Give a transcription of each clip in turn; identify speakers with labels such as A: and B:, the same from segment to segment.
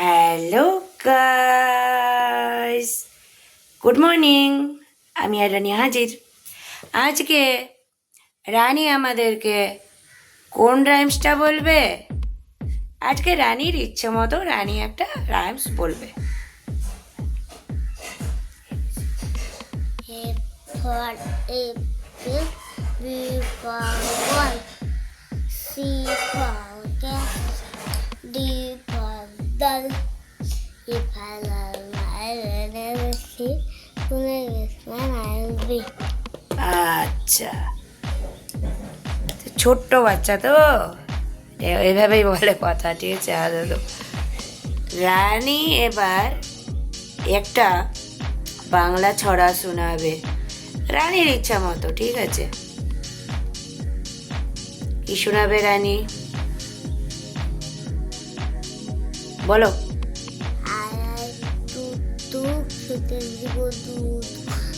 A: Hello guys, good morning. আমি আর রানী হাজির। আজকে রানী আমাদেরকে কোন রাইমসটা বলবে? আজকে রানীর ইচ্ছে মতো রানী একটা রাইমস বলবে।
B: A for apple, B for ball, C for cat, D for doll. If I love my never see, I will be.
A: আচ্ছা, ছোট্ট বাচ্চা তো এইভাবেই বলে কথা, ঠিক আছে? রানী এবার একটা বাংলা ছড়া শোনাবে রানীর ইচ্ছা মতো, ঠিক আছে? কি শোনাবে রানী, বলো।
B: আয় দুধ খেতে দিব দুধ,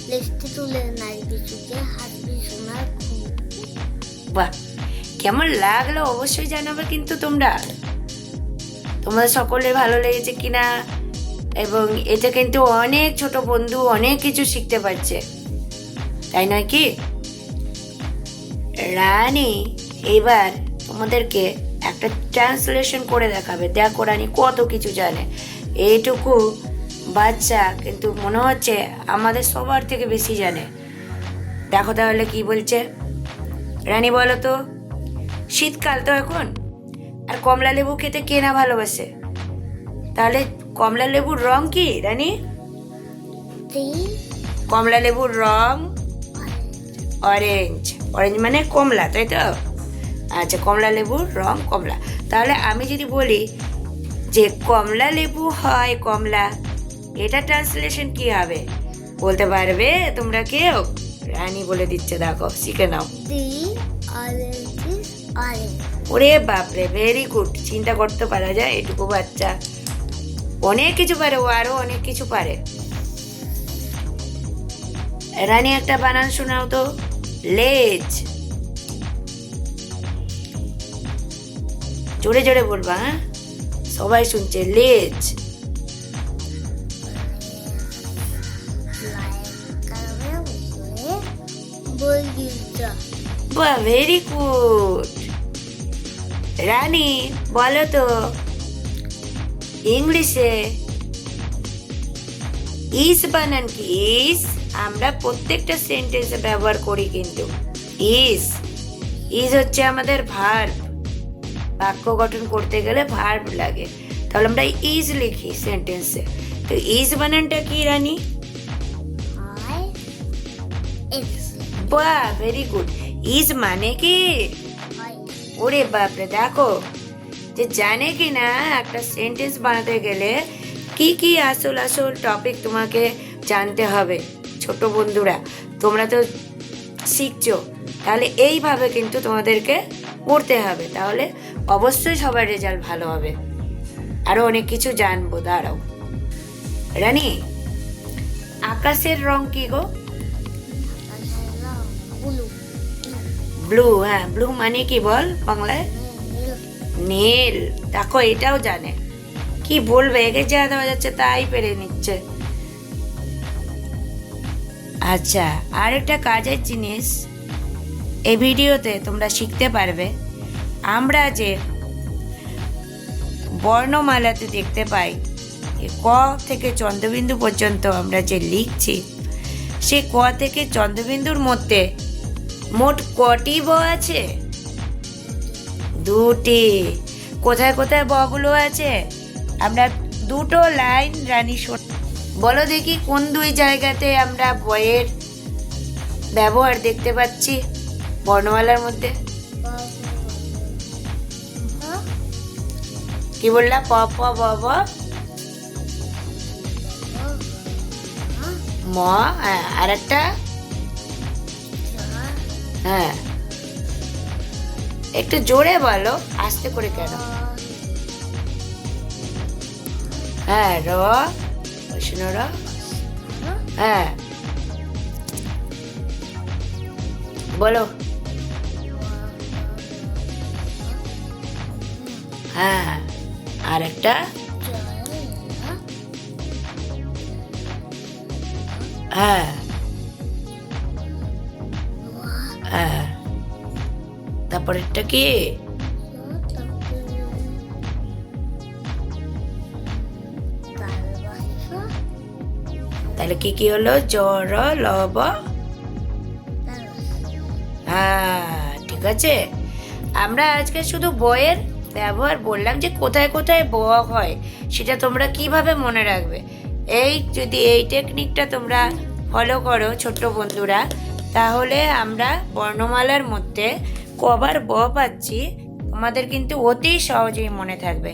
B: লেজটি তুলে নাচবি চুকে, হাতবি সোনার খুব।
A: বাহ, কেমন লাগলো অবশ্যই জানাবে কিন্তু তোমরা, তোমাদের সকলের ভালো লেগেছে কিনা। এবং এটা কিন্তু অনেক ছোট বন্ধু অনেক কিছু শিখতে পারছে, তাই নয় কি? রানী এবার তোমাদেরকে একটা ট্রান্সলেশন করে দেখাবে। দেখো রানী কত কিছু জানে। এইটুকু বাচ্চা কিন্তু মনে হচ্ছে আমাদের সবার থেকে বেশি জানে। দেখো তাহলে কি বলছে রানী, বলো তো। শীতকাল তো এখন, আর কমলা লেবু খেতে কে না ভালোবাসে? তাহলে কমলা লেবুর রং কি রানী? কমলা লেবুর রং অরেঞ্জ। অরেঞ্জ মানে কমলা, তাই তো? আচ্ছা, কমলা লেবুর রং কমলা। তাহলে আমি যদি বলি যে কমলা লেবু হয় কমলা, এটা ট্রান্সলেশন কি হবে বলতে পারবে তোমরা কেউ? রানী বলে দিচ্ছে, দেখো শিখে নাও। ওরে বাপরে, ভেরি গুড। চিন্তা করতে পারা যায় এটুকু বাচ্চা, অনেক কিছু পারে। ও আরো অনেক কিছু পারে। রানী একটা বানান শোনাও তো। লেজ, জোরে জোরে বলবা, হ্যাঁ? সবাই শুনছে। লেজ, বাহ, ভেরি গুড। রানী বলো তো ইংলিশে ইস বানান কি? ইস আমরা প্রত্যেকটা সেন্টেন্সে ব্যবহার করি কিন্তু। ইস ইস হচ্ছে আমাদের ভার্ব। বাক্য গঠন করতে গেলে ভার্ব লাগে, তাহলে আমরা ইজ লিখি সেন্টেন্সে। তো ইজ বানানটা কি রানী? বাহ, ভেরি গুড। ইজ মানে কি? ওরে বাপরে, দেখো যে জানে কি না একটা সেন্টেন্স বানাতে গেলে কি কি আসল আসল টপিক তোমাকে জানতে হবে। ছোট বন্ধুরা, তোমরা তো শিখছো, তাহলে এইভাবে কিন্তু তোমাদেরকে পড়তে হবে, তাহলে অবশ্যই সবার রেজাল্ট ভালো হবে। আরো অনেক কিছু জানবো। দাঁড়াও রানী, আকাশের রং কি গো? ব্লু। হ্যাঁ, ব্লু মানে কি বল বাংলায়? নীল। দেখো এটাও জানে, কি বলবে, একে যা দেওয়া যাচ্ছে তাই পেরে নিচ্ছে। আচ্ছা, আর একটা কাজের জিনিস এই ভিডিওতে তোমরা শিখতে পারবে। আমরা যে বর্ণমালাতে দেখতে পাই ক থেকে চন্দ্রবিন্দু পর্যন্ত আমরা যে লিখছি, সে ক থেকে চন্দ্রবিন্দুর মধ্যে মোট কটি ব আছে? দুটি। কোথায় কোথায় বগুলো আছে? আমরা দুটো লাইন রানী বলো দেখি কোন দুই জায়গাতে আমরা বয়ের ব্যবহার দেখতে পাচ্ছি বর্ণমালার মধ্যে? কি বললা? প প ব ব ম। হ্যাঁ, আর একটা, হ্যাঁ একটু জোরে বলো, আস্তে করে কেন? হ্যাঁ, র, শোনো র। হ্যাঁ বলো। হ্যাঁ, আর একটা হ্যাঁ হ্যাঁ, তারপরেরটা কি? তাহলে কি কি হলো? জর লব। হ্যাঁ ঠিক আছে। আমরা আজকে শুধু বয়ের ব্যবহার বললাম, যে কোথায় কোথায় ব হয় সেটা তোমরা কিভাবে মনে রাখবে। এই যদি এই টেকনিকটা তোমরা ফলো করো ছোট্ট বন্ধুরা, তাহলে আমরা বর্ণমালার মধ্যে কবার ব পাচ্ছি তোমাদের কিন্তু অতি সহজেই মনে থাকবে।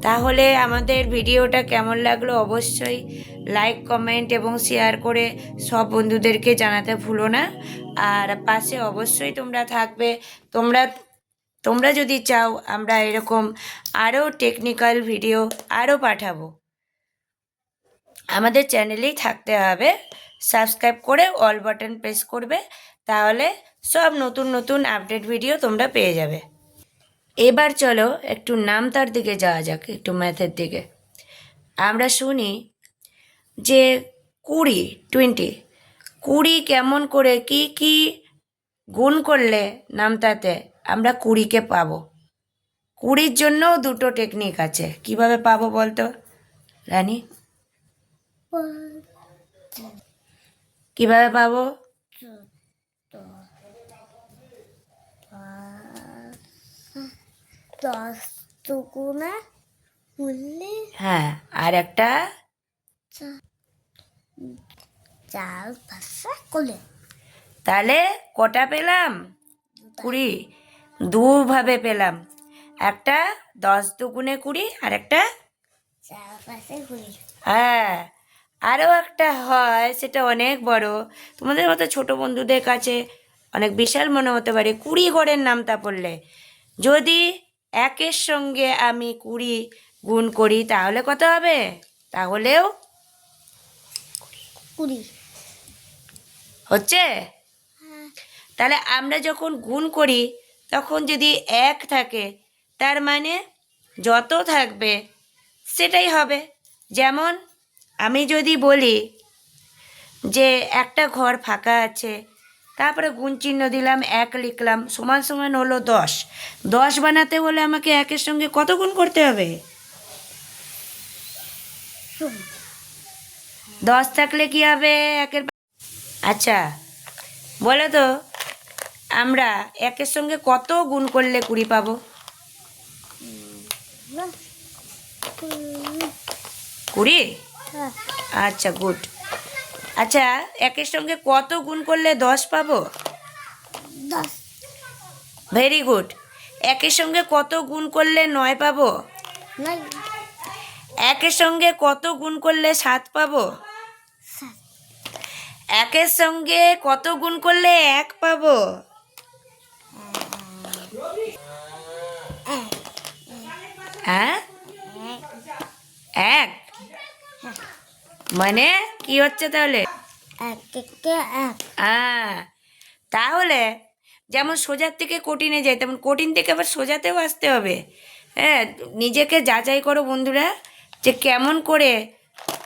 A: তাহলে আমাদের ভিডিওটা কেমন লাগলো অবশ্যই লাইক কমেন্ট এবং শেয়ার করে সব বন্ধুদেরকে জানাতে ভুলো না। আর পাশে অবশ্যই তোমরা থাকবে। তোমরা তোমরা যদি চাও আমরা এরকম আরও টেকনিক্যাল ভিডিও আরও পাঠাবো, আমাদের চ্যানেলেই থাকতে হবে। সাবস্ক্রাইব করে অল বাটন প্রেস করবে, তাহলে সব নতুন নতুন আপডেট ভিডিও তোমরা পেয়ে যাবে। এবার চলো একটু নামতার দিকে যাওয়া যাক, একটু ম্যাথের দিকে। আমরা শুনি যে 20 কেমন করে কি কি গুণ করলে নামতাতে আমরা 20কে পাবো। 20-র জন্যও দুটো টেকনিক আছে, কিভাবে পাবো বলতো রানী? কিভাবে পাবো?
B: দশ দুগুণে করলে
A: হ্যাঁ, আর একটা
B: চার পাঁচটা করলে
A: তাহলে কটা পেলাম? 20 দুভাবে পেলাম, একটা 10 দুগুণে 20 আর একটা
B: চার পাঁচে কুড়ি।
A: হ্যাঁ, আরও একটা হয়, সেটা অনেক বড়, তোমাদের মতো ছোট বন্ধুদের কাছে অনেক বিশাল মনে হতে পারে। 20 ঘরের নামতা পড়লে যদি 1-এর সঙ্গে আমি 20 গুণ করি তাহলে কত হবে? তাহলেও
B: কুড়ি
A: হচ্ছে। তাহলে আমরা যখন গুণ করি তখন যদি 1 থাকে, তার মানে যত থাকবে সেটাই হবে। যেমন আমি যদি বলি যে একটা ঘর ফাঁকা আছে, তারপরে গুণ চিহ্ন দিলাম, 1 লিখলাম, সমান সমান হলো 10। 10 বানাতে হলে আমাকে 1-এর সঙ্গে কত গুণ করতে হবে? 10 থাকলে কি হবে? 1-এর আচ্ছা বলো তো, আমরা 1-এর সঙ্গে কত গুণ করলে 20 পাবো? 20? আচ্ছা গুড। আচ্ছা 1-এর সঙ্গে কত গুণ করলে 10 পাবো?
B: 10
A: ভেরি গুড। 1-এর সঙ্গে কত গুণ করলে 9 পাবো? 1-এর সঙ্গে কত গুণ করলে 7 পাবো? 1-এর সঙ্গে কত গুণ করলে 1 পাবো? হ্যাঁ 1 মানে কি হচ্ছে তাহলে? তাহলে যেমন সোজার থেকে কঠিনে যায়, তেমন কঠিন থেকে আবার সোজাতেও আসতে হবে। হ্যাঁ, নিজেকে যাচাই করো বন্ধুরা, যে কেমন করে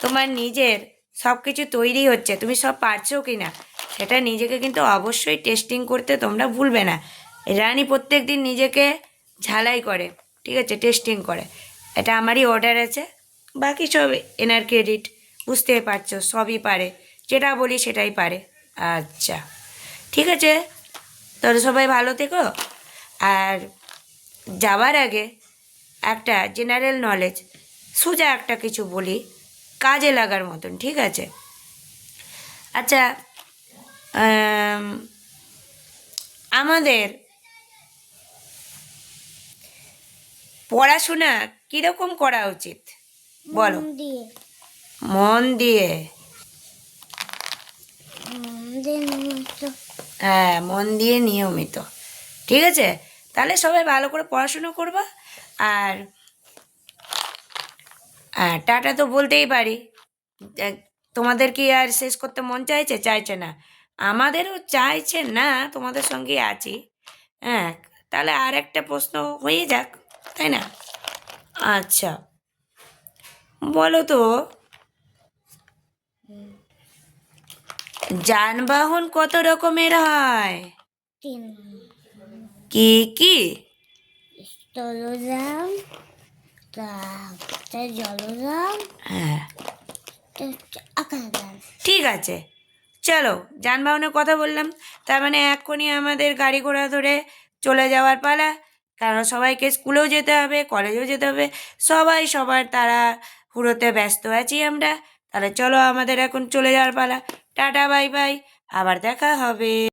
A: তোমার নিজের সব কিছু তৈরি হচ্ছে, তুমি সব পারছো কি না সেটা নিজেকে কিন্তু অবশ্যই টেস্টিং করতে তোমরা ভুলবে না। রানী প্রত্যেক দিন নিজেকে ঝালাই করে, ঠিক আছে, টেস্টিং করে। এটা আমারই অর্ডার আছে, বাকি সব এনার ক্রেডিট। বুঝতে পারছো, সবই পারে, যেটা বলি সেটাই পারে। আচ্ছা ঠিক আছে, তাহলে সবাই ভালো থেকো। আর যাওয়ার আগে একটা জেনারেল নলেজ, সোজা একটা কিছু বলি, কাজে লাগার মতন, ঠিক আছে? আচ্ছা আমাদের পড়াশোনা কীরকম করা উচিত বলো? মন দিয়ে। হ্যাঁ, মন দিয়ে নিয়মিত, ঠিক আছে? তাহলে সবাই ভালো করে পড়াশুনো করবা। আর টাটা তো বলতেই পারি, তোমাদের কি আর শেষ করতে মন চাইছে? চাইছে না, আমাদেরও চাইছে না, তোমাদের সঙ্গে আছি। হ্যাঁ, তাহলে আর একটা প্রশ্ন হয়ে যাক, তাই না? আচ্ছা বলো তো, যানবাহন কত রকমের হয়?
B: 3
A: কি কি?
B: স্থলযান, তারপরে জলযান,
A: হ্যাঁ,
B: আকাশযান।
A: ঠিক আছে। চলো, যানবাহনের কথা বললাম, তার মানে এক্ষুনি আমাদের গাড়ি ঘোড়া ধরে চলে যাওয়ার পালা। কারণ সবাইকে স্কুলেও যেতে হবে, কলেজেও যেতে হবে, সবাই সবার তাড়াহুড়োতে ব্যস্ত আছি আমরা। তাহলে চলো, আমাদের এখন চলে যাওয়ার পালা। টাটা, বাই বাই, আবার দেখা হবে।